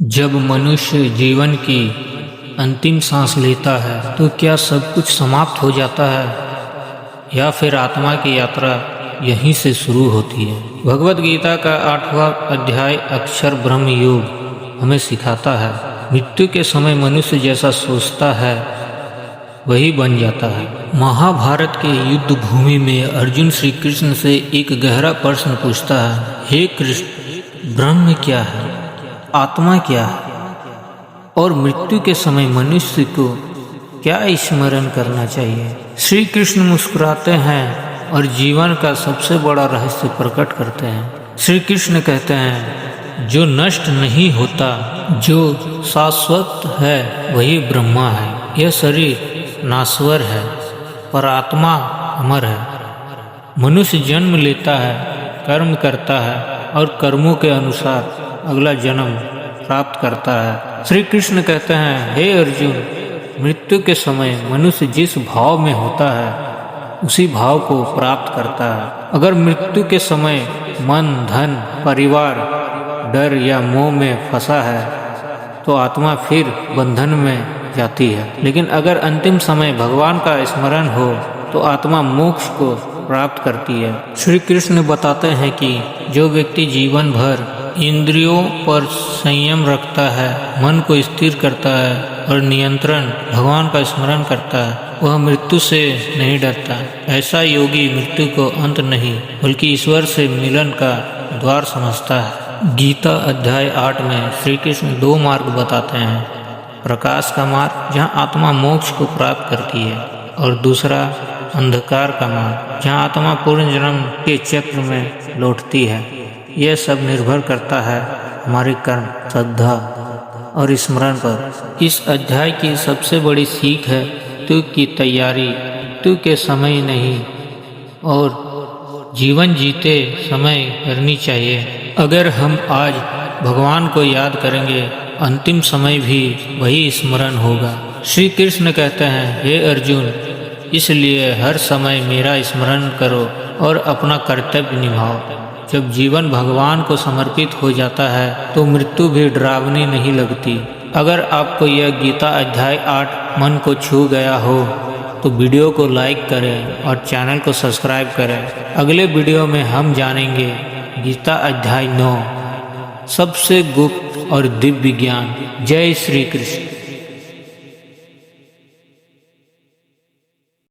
जब मनुष्य जीवन की अंतिम सांस लेता है तो क्या सब कुछ समाप्त हो जाता है या फिर आत्मा की यात्रा यहीं से शुरू होती है। भगवत गीता का 8वां अध्याय अक्षर ब्रह्म योग हमें सिखाता है मृत्यु के समय मनुष्य जैसा सोचता है वही बन जाता है। महाभारत के युद्ध भूमि में अर्जुन श्री कृष्ण से एक गहरा प्रश्न पूछता है, हे कृष्ण, ब्रह्म क्या है, आत्मा क्या है और मृत्यु के समय मनुष्य को क्या स्मरण करना चाहिए। श्री कृष्ण मुस्कुराते हैं और जीवन का सबसे बड़ा रहस्य प्रकट करते हैं। श्री कृष्ण कहते हैं, जो नष्ट नहीं होता, जो शाश्वत है वही ब्रह्मा है। यह शरीर नाश्वर है पर आत्मा अमर है। मनुष्य जन्म लेता है, कर्म करता है और कर्मों के अनुसार अगला जन्म प्राप्त करता है। श्री कृष्ण कहते हैं, हे अर्जुन, मृत्यु के समय मनुष्य जिस भाव में होता है उसी भाव को प्राप्त करता है। अगर मृत्यु के समय मन, धन, परिवार, डर या मोह में फंसा है तो आत्मा फिर बंधन में जाती है। लेकिन अगर अंतिम समय भगवान का स्मरण हो तो आत्मा मोक्ष को प्राप्त करती है। श्री कृष्ण बताते हैं कि जो व्यक्ति जीवन भर इंद्रियों पर संयम रखता है, मन को स्थिर करता है और नियंत्रण भगवान का स्मरण करता है, वह मृत्यु से नहीं डरता। ऐसा योगी मृत्यु को अंत नहीं बल्कि ईश्वर से मिलन का द्वार समझता है। गीता अध्याय 8 में श्री कृष्ण 2 मार्ग बताते हैं, प्रकाश का मार्ग जहाँ आत्मा मोक्ष को प्राप्त करती है और दूसरा अंधकार का मार्ग जहाँ आत्मा पूर्ण जन्म के चक्र में लौटती है। यह सब निर्भर करता है हमारे कर्म, श्रद्धा और स्मरण पर। इस अध्याय की सबसे बड़ी सीख है, मृत्यु की तैयारी मृत्यु के समय नहीं और जीवन जीते समय करनी चाहिए। अगर हम आज भगवान को याद करेंगे, अंतिम समय भी वही स्मरण होगा। श्री कृष्ण कहते हैं, हे अर्जुन, इसलिए हर समय मेरा स्मरण करो और अपना कर्तव्य निभाओ। जब जीवन भगवान को समर्पित हो जाता है तो मृत्यु भी डरावनी नहीं लगती। अगर आपको यह गीता अध्याय 8 मन को छू गया हो तो वीडियो को लाइक करें और चैनल को सब्सक्राइब करें। अगले वीडियो में हम जानेंगे गीता अध्याय 9, सबसे गुप्त और दिव्य ज्ञान। जय श्री कृष्ण।